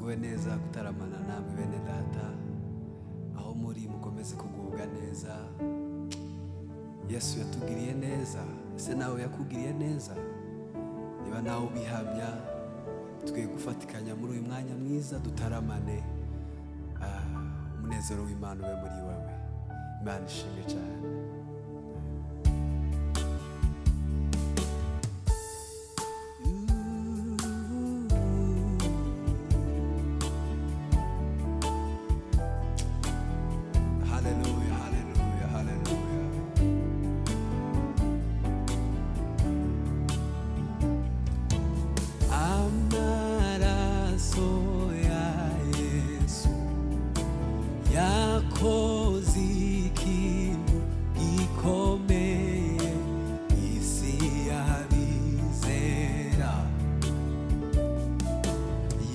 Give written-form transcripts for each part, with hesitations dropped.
tuguwe neza gutaramana namwe bene data, aho muri mukomeze kugubwa neza. Yesu yatugiriye neza, ese nawe yakugiriye neza? Niba nawe ubihamya, twe gufatikanya muri uyu mwanya mwiza dutaramane, umunezero w'Imana ube muri wewe. Imana ishimwe cyane.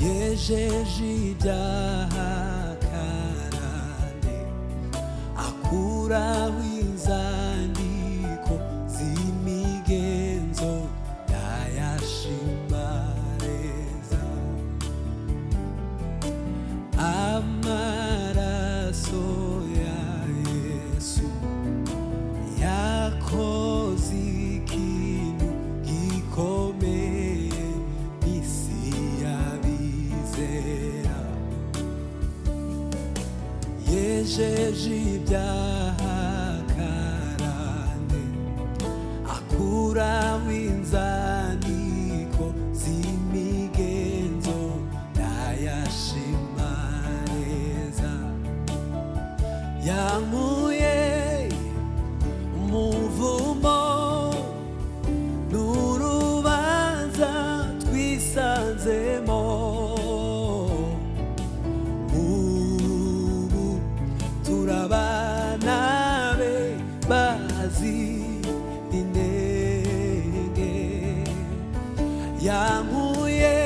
Jeje ibyaha karande, akuraho inzandiko z'imigenzo yayashimareza. Amaraso ya Yesu yakoze ikintu gikomeye isi yabizera. Yejeje ibyaha karande, akuraho inzandiko z'imigenzo yayashimareza. Yankuye umuvumo n'urubanza twisanzemo. Ubu turabana be bazi intege. Yankuye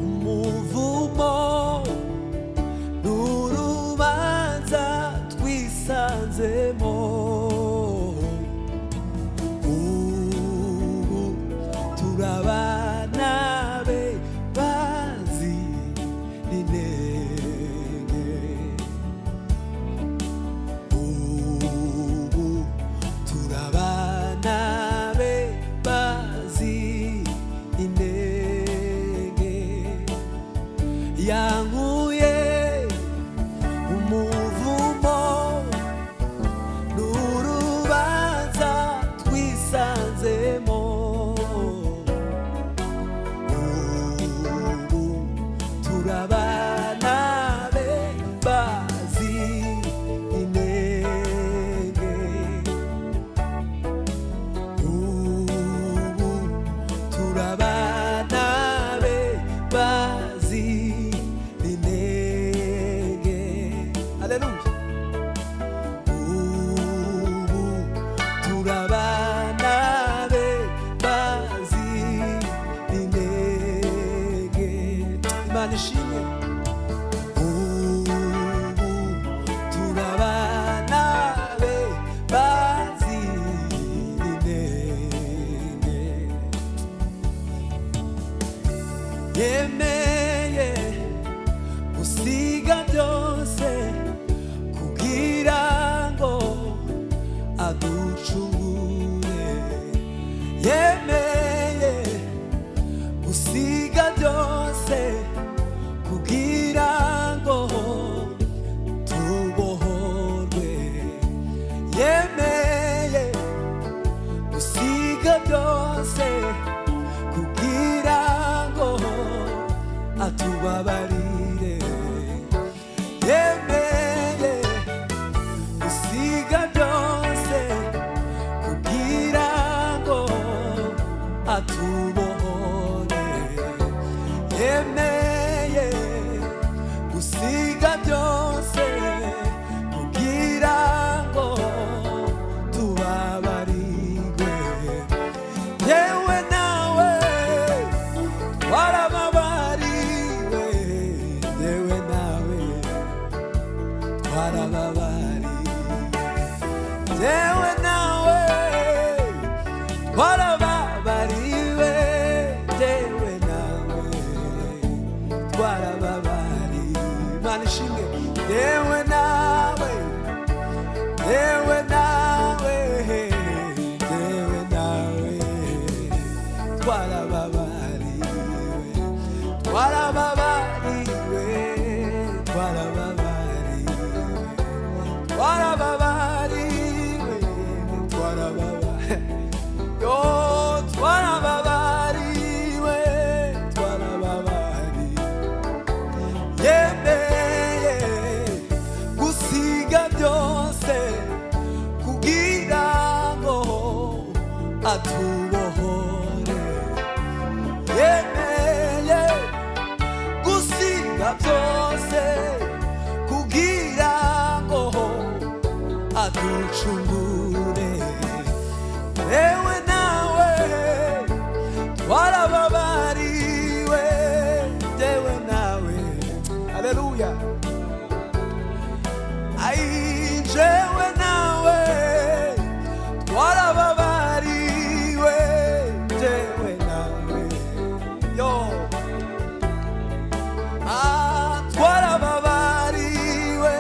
umuvumo n'urubanza twisanzemo. Ubu turabana be bazi intege. Ubu turabana be bazi intege. Yankuye umuvumo n'urubanza twisanzemo. Ubu turabana be bazi intege. Ubu turabana be bazi intege. Haleluya. Ubu turabana be bazi intege. Imana ishimwe. Ubu turabana be bazi intege. Yemeye gusiga byose kugira ngo aducungure. Yemeye gusiga byose kugira ngo tubohorwe. Yemeye gusiga byose kugira ngo atubabarire. Yemeye gusiga byose kugira ngo atubohore. Yemeye gusiga byose kugira ngo tubabarirwe. Yewe nawe warababariwe. Yewe nawe warababariwe. Yewe nawe warababariwe. Yewe nawe Imana ishimwe. Yewe nawe, yewe nawe, yewe nawe, twarababariwe, twarababariwe, twarababariwe, twarababariwe, twarababariwe, yo twarababariwe, twarababariwe. Yemeye gusiga byose kugira ngo atubohore. Yemeye gusiga byose kugira ngo aducungure. Yewe nawe twarababariwe, yewe nawe. Haleluya. Ai jewe nawe twarababariwe, jewe nawe, yo twarababariwe,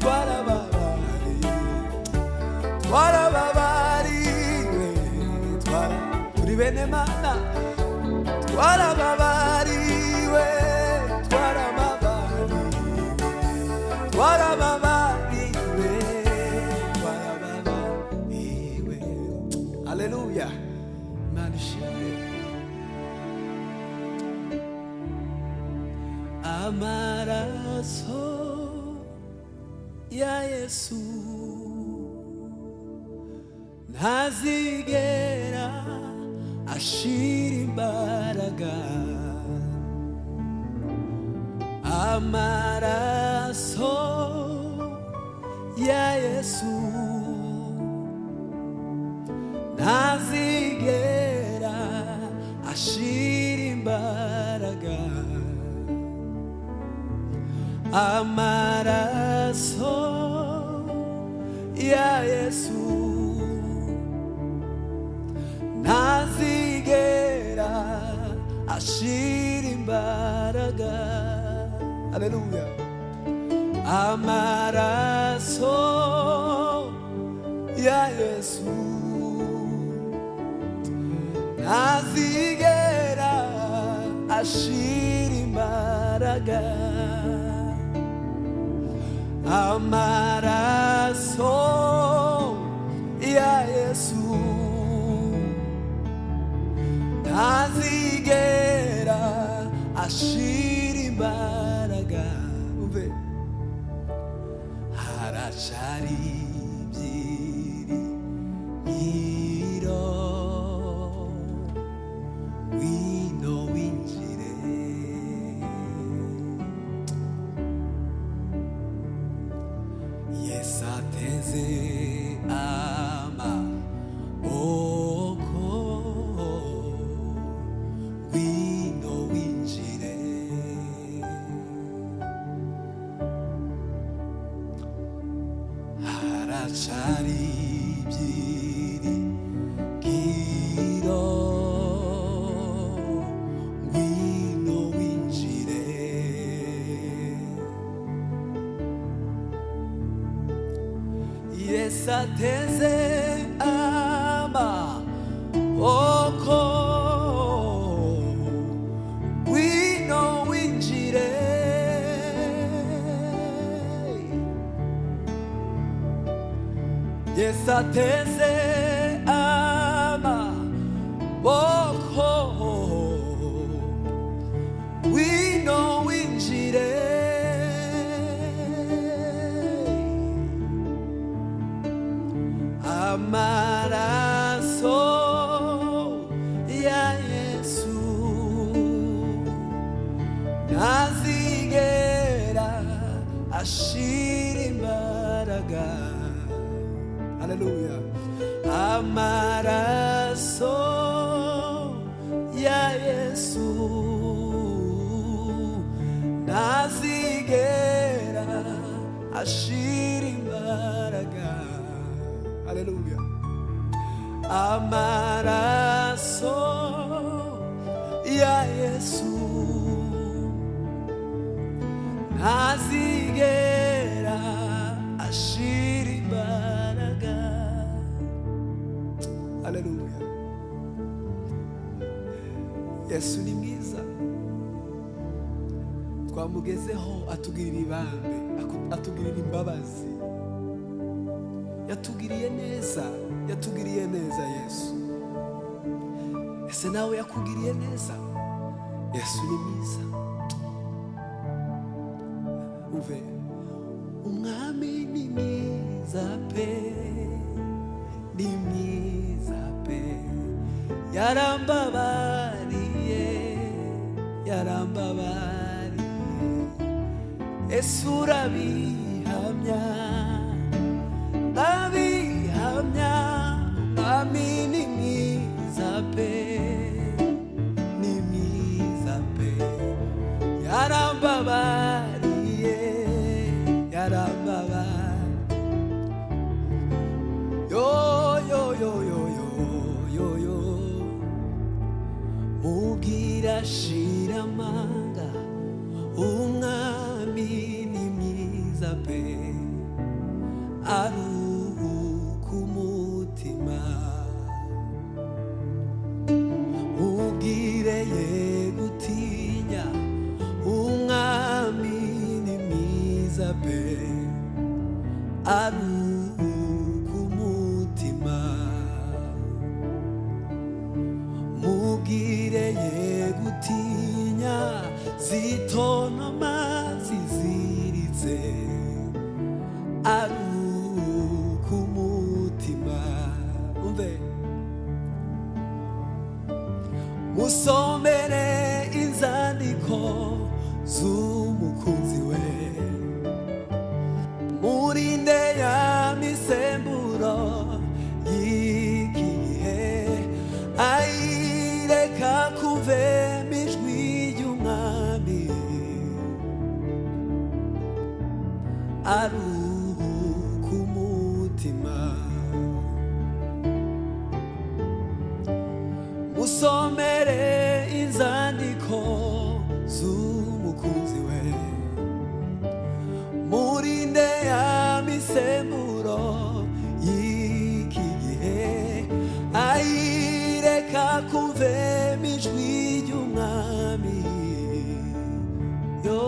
twarababariwe, twarababariwe, turi bene Mana, twarababariwe, twarababariwe, twarababariwe, twarababariwe. Haleluya. Imana ishimwe. Amaraso ya Yesu ntazigera ashira imbaraga. Amaraso ya Yesu ntazigera ashira imbaraga. Amaraso ya Yesu ntazigera ashira imbaraga. Haleluya. Amaraso ya Yesu ntazigera ashira imbaraga. Amaraso ya Yesu ntazigera ashira imbaraga. Umve, haracari ibyiringiro, wino winjire. Yesu ateze amaboko, wino winjire. Haracari ibyiringiro, wino winjire. Yesu ateze amaboko, wino winjire. Yesu ateze amaboko, wino winjire. Amaraso ya Yesu ntazigera ashira imbaraga. Haleluya. Amaraso ya Yesu ntazigera ashira imbaraga. Haleluya. Amaraso ya Yesu ntazigera haleluya. Yesu ni mwiza, twamugezeho atugirira ibambe, atugirira imbabazi, yatugiriye neza, yatugiriye neza Yesu. Ese nawe yakugiriye neza? Yesu ni mwiza. Umve, umwami ni mwiza pe, ni mwiza pe, yarambabariye, yarambabariye. Ese urabihamya, ndabihamya, umwami ni mwiza pe, ni mwiza pe, yarambabariye, yarambabariye. Yo yo yo yo yo yo yo, mubwira shira amanga, umwami ni mwiza pe, aruhuka umutima. Mubwire ye gutinya, umwami ni mwiza pe, aruhuka umutima. Mubwire ye gutinya, zitontoma ziziritse, aruhuka umutima. Umve, musomere inzandiko z'umukunzi we, murinde ya misemburo y'iki gihe, ayireka kuvema ijwi ry'umwami, aruhuka umutima. Musomere inzandiko z'umukunzi we, murinde ya misemburo y'iki gihe, ayireka kuvema ijwi ry'umwami, yo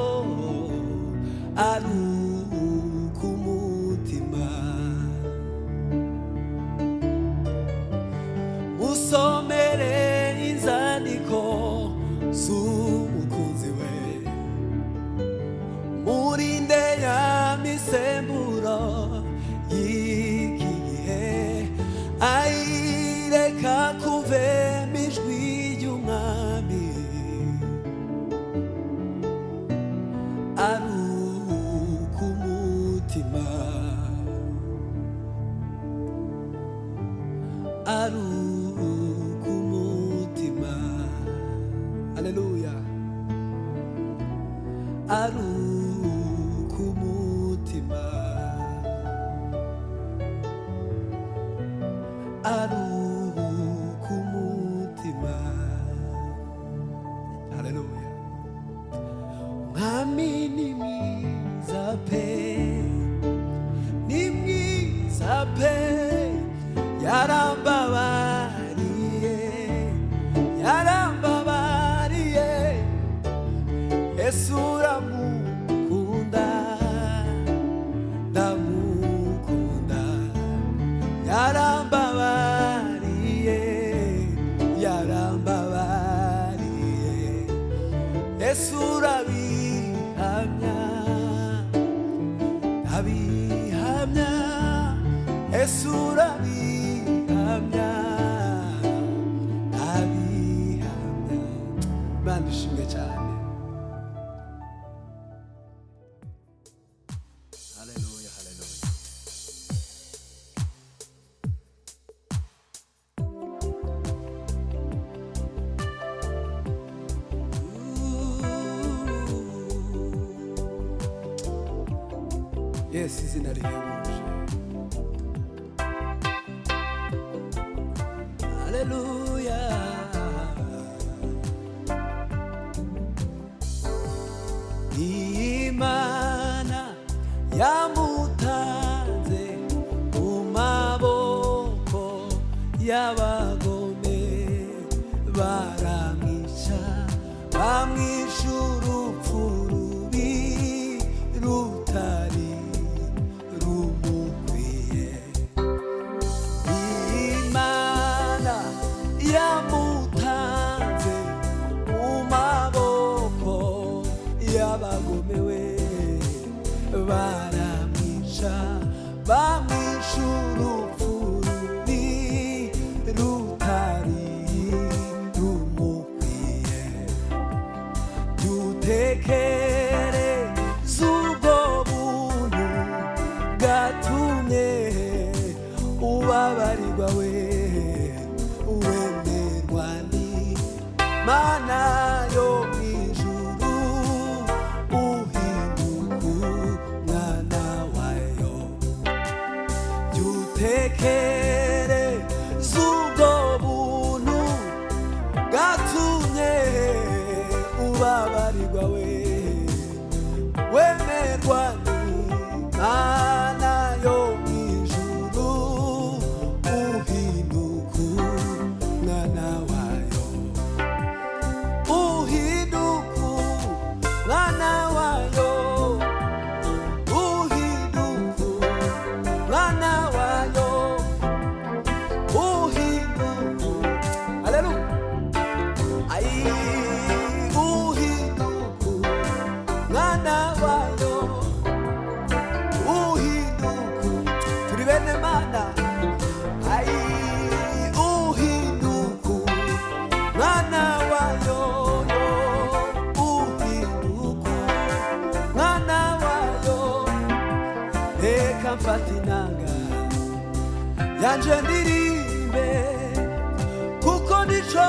aruhuka umutima. Musomere inzandiko z'umukunzi we, murinde ya misemburo y'iki gihe, ayireka kuvema ijwi ry'umwami, aruhuka umutima, aruhuka umutima. Haleluya. Aruhuka umutima, aruhuka umutima. Haleluya. Mwami ni mwiza pe, ni mwiza pe, yarambabariye, yarambabariye. Yesu uramukunda, ndamukunda, yarambabariye, yarambabariye. Yesu urabihamya, ndabihamya, Yesu urabihamya, ndabihamya. Imana ishimwe cyane. Haleluya, haleluya. Yes, izina rihebuje. Haleluya. Imana yamutanze mu maboko y'abagome. baramwica bamwisha urupfu rubi rutari rumukwiye. Imana yamutanze mu maboko y'abagomewe baramwica bamwisha urupfu rubi rutari rumukwiye. Dutekereze ubwo buntu bwatumye ubabarirwa we wemerwa n'Imana yo mu ijuru uhinduka umwana wayo. Dutekereze ubwo buntu bwatumye ubabarirwa we wemerwa n'Imana yo mu ijuru uhinduka umwana wayo. Uhinduka umwana wayo, uhinduka umwana wayo, uhinduka. Haleluya. Ai uhinduka umwana wayo, uhinduka. Turi bene Mana. Ai uhinduka umwana wayo, uhinduka umwana wayo. Reka mfate inanga yanje ndirimbe kuko nico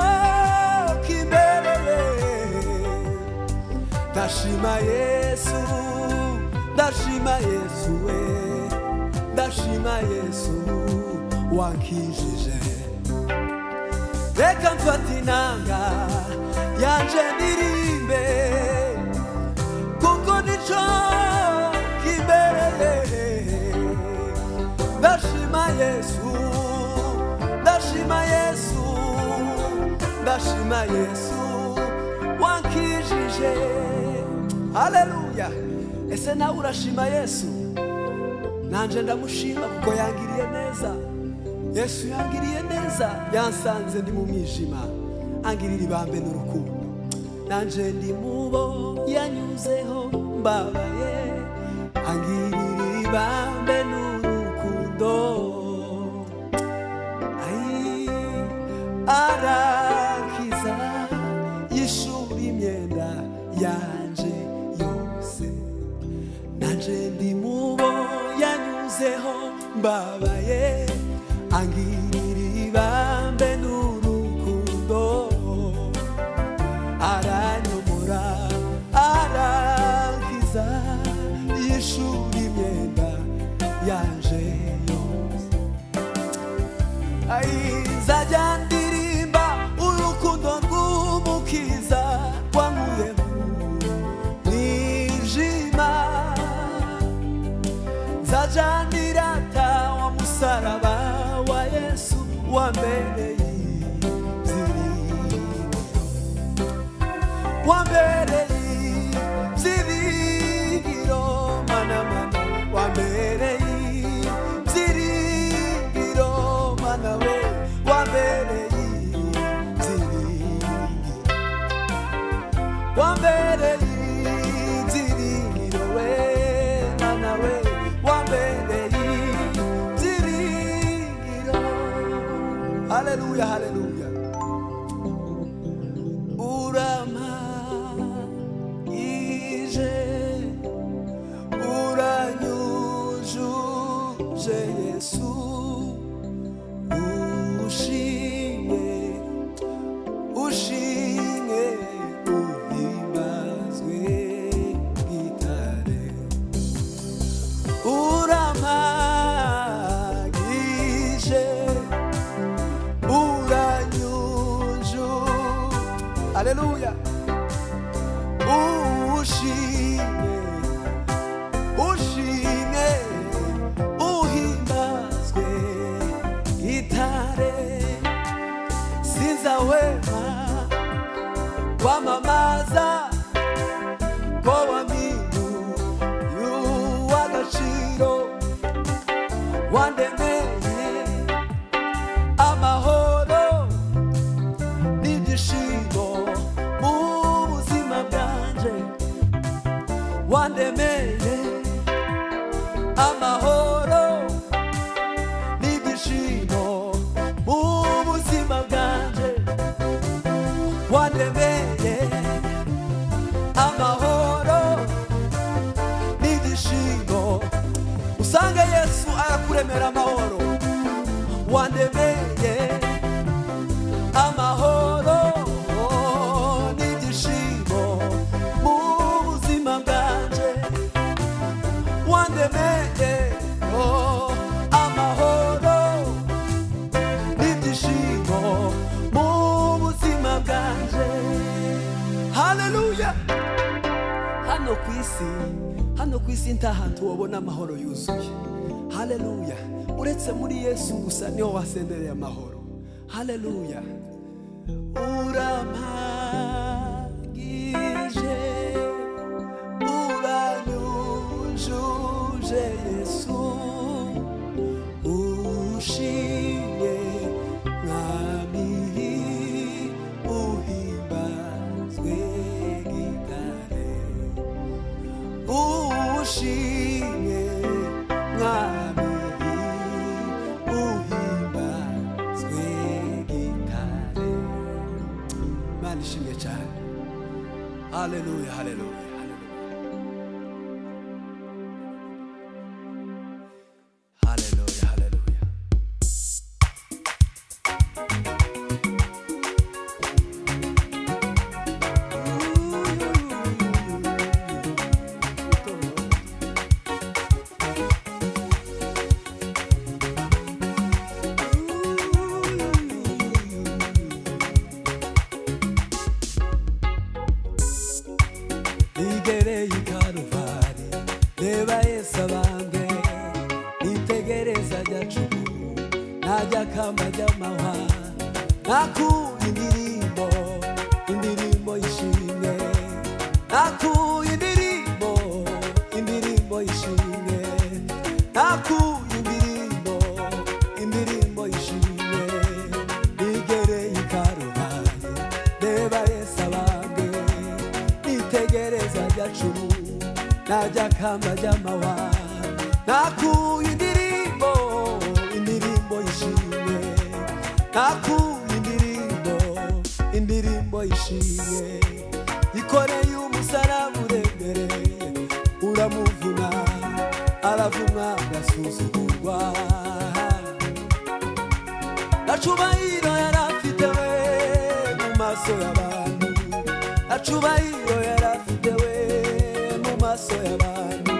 kimbereye. Ndashima Yesu, ndashima Yesu we, ndashima Yesu wankijije. Reka mfate inanga yanje ndirimbe kuko nico kimbereye. Ndashima Yesu, ndashima Yesu, ndashima Yesu wankijije. Haleluya. Ese nawe urashima Yesu? Nanje ndamushima kuko yangiriye neza. Yesu yangiriye neza, yansanze ndi mu mwijima angirira ibambe n'urukundo. Nanje ndi mubo yanyuzeho mbabaye angirira ibambe n'urukundo. Ai arakiza yishura imyenda yanje yose. Nanje ndi mubo yanyuzeho mbabaye angirira ibambe n'urukundo. Aranyomora arakiza yishura imyenda yanje yose. Ai nzajya ndirimba urukundo rw'umukiza wankuye mu mwijima. Nzajya ndirata wa musaraba wa Yesu wambereye ibyiringiro, wambereye ibyiringiro. Mana mana wambereye ibyiringiro. Mana we wambereye ibyiringiro, wambereye ibyiringiro we. Mana we wambereye ibyiringiro. Haleluya, haleluya. Urampagije, uranyujuje Yesu. Ushimwe, ushimwe, uhimbazwe gitare. Urampagije, uranyuju. Haleluya. Ushimwe, ushimwe, uhimbazwe gitare. Sinzahwema kwamamaza ko wampinduye uw'agaciro, wandemeye amahoro n'ibyishimo mu buzima bwanje, wandemeye amahoro n'ibyishimo mu buzima bwanje, wandemeye amahoro n'ibyishimo. Usange Yesu ayakuremera amahoro, wandemeye amahoro n'ibyishimo mu buzima bwanje, wandemeye amahoro n'ibyishimo mu buzima bwanje. Haleluya. Hano ku isi nta hantu wabona amahoro yuzuye. Haleluya. Uretse muri Yesu gusa niho wasendereye amahoro. Haleluya. Urampagije, uranyujuje Yesu, ushimye mwami, uhimbazwe gitare, ushimye mwami, uhimbazwe gitare. Imana ishimye cyane. Haleluya, haleluya. Haleluya, haleluya. Nigereye i Karuvari, reba Yesu abambwe, nitegereza ryacumu, najya kamba ry'amahwa, nakuye indirimbo y'ishimwe, nakuye indirimbo y'ishimwe, nakuye indirimbo y'ishimwe. Nigereye i Karuvari, reba Yesu abambwe, nitegereza ryacumu, najya kamba ry'amahwa, nakuye indirimbo y'ishimwe, nakuye indirimbo y'ishimwe. Yikoreye umusaraba uremereye, uramuvuna, aravumwa, agasuzugurwa. Nacubahiro yarafite we mu maso y'abantu, nacubahiro yarafite we mu maso y'abantu,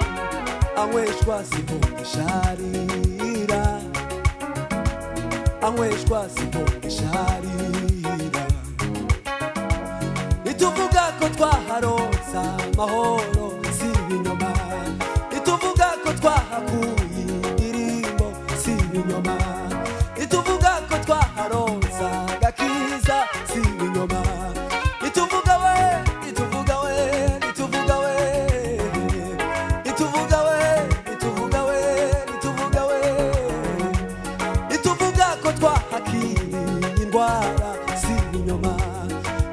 anyweshwa sivumbi sharira, anyweshwa sivumbi sharira. Nituvuga ko twaharonsa amahoro si ibinyoma, nituvuga ko twahakuye indirimbo si ibinyoma, nituvuga ko twaharonsa agakiza si ibinyoma, nituvuga we, nituvuga we, nituvuga we, nituvuga we, nituvuga we, nituvuga we, nituvuga ko twahakiriye indwara si ibinyoma,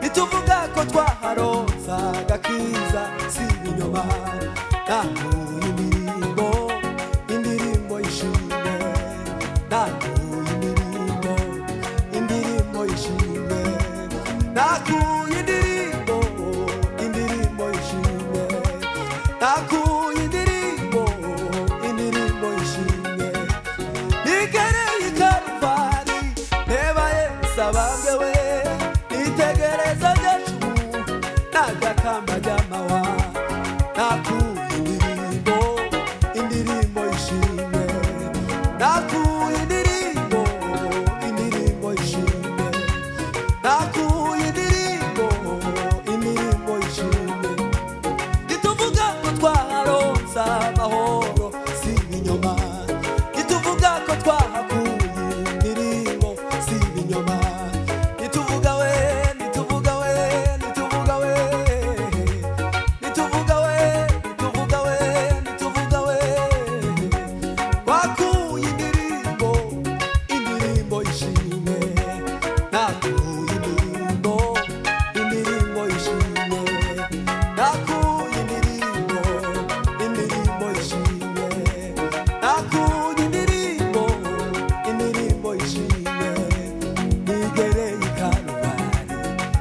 nituvuga ko twaharonsa agakiza si ibinyoma. Nakuye indirimbo y'ishimwe, nakuye indirimbo y'ishimwe, nakuye indirimbo y'ishimwe, nakuye indirimbo y'ishimwe. Nigereye i Karuvari, reba Yesu abambwe we, nitegereza ryacumu, najya kamba ry'amahwa, nakuye indirimbo y'ishimwe, nakuye indirimbo y'ishimwe, nakuye indirimbo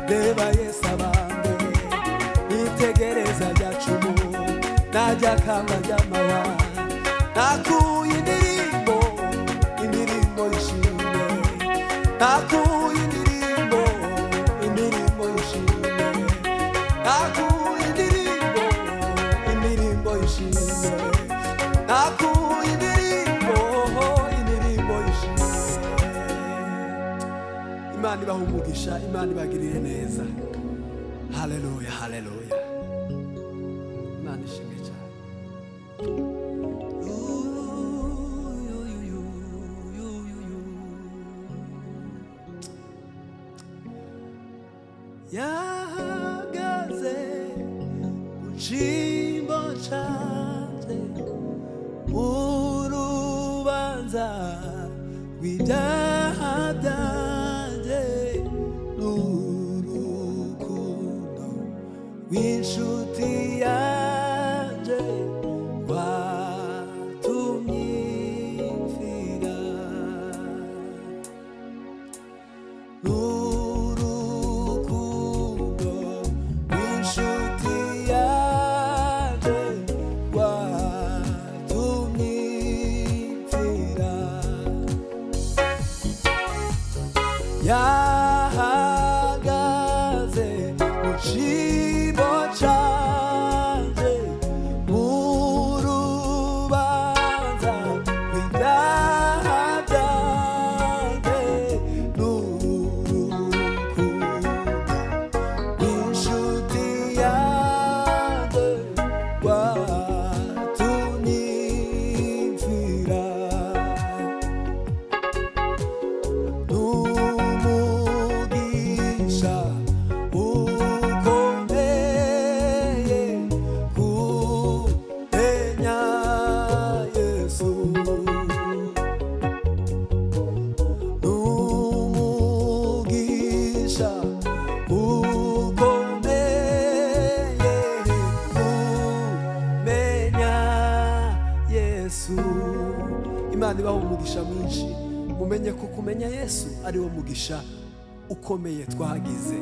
reba Yesu abambe nitegereza ryacumu najya kamba ry'amawa nakuye indirimbo y'ishimwe nakuye indirimbo y'ishimwe nakuye indirimbo y'ishimwe nakuye indirimbo y'ishimwe. Imana ibaha umugisha, Imana ibagirire neza. Haleluya, haleluya. Imana ishimwe cyane. Yahagaze ku cyimbo cyanjye mu rubanza rw'ibyaha byanjye n'urukundo rw'inshuti yanjye watumye mfira n'urukundo rw'inshuti yanjye watumye mfira. Yahagaze mu cyimbo cyanjye mu rubanza rw'ibyaha byanjye n'urukundo rw'inshuti yanjye watumye mfira. N'umugisha ukomeye kumenya Yesu, n'umugisha ukomeye kumenya Yesu. Imana ibaha umugisha mwinshi, mumenye ko kumenya Yesu ari wo mugisha ukomeye twagize.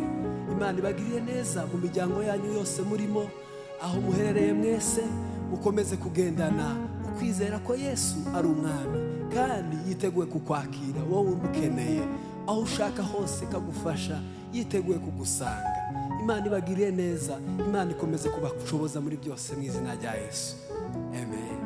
Imana ibagiriye neza mu miryango yanyu yose murimo, aho muherereye mwese mukomeze kugendana ukwizera ko Yesu ari umwami kandi yiteguye kukwakira wowe umukeneye, aho ushaka hose kagufasha, yiteguye kugusanga. Imana ibagiriye neza, Imana ikomeze kubashoboza muri byose mu izina rya Yesu, amen.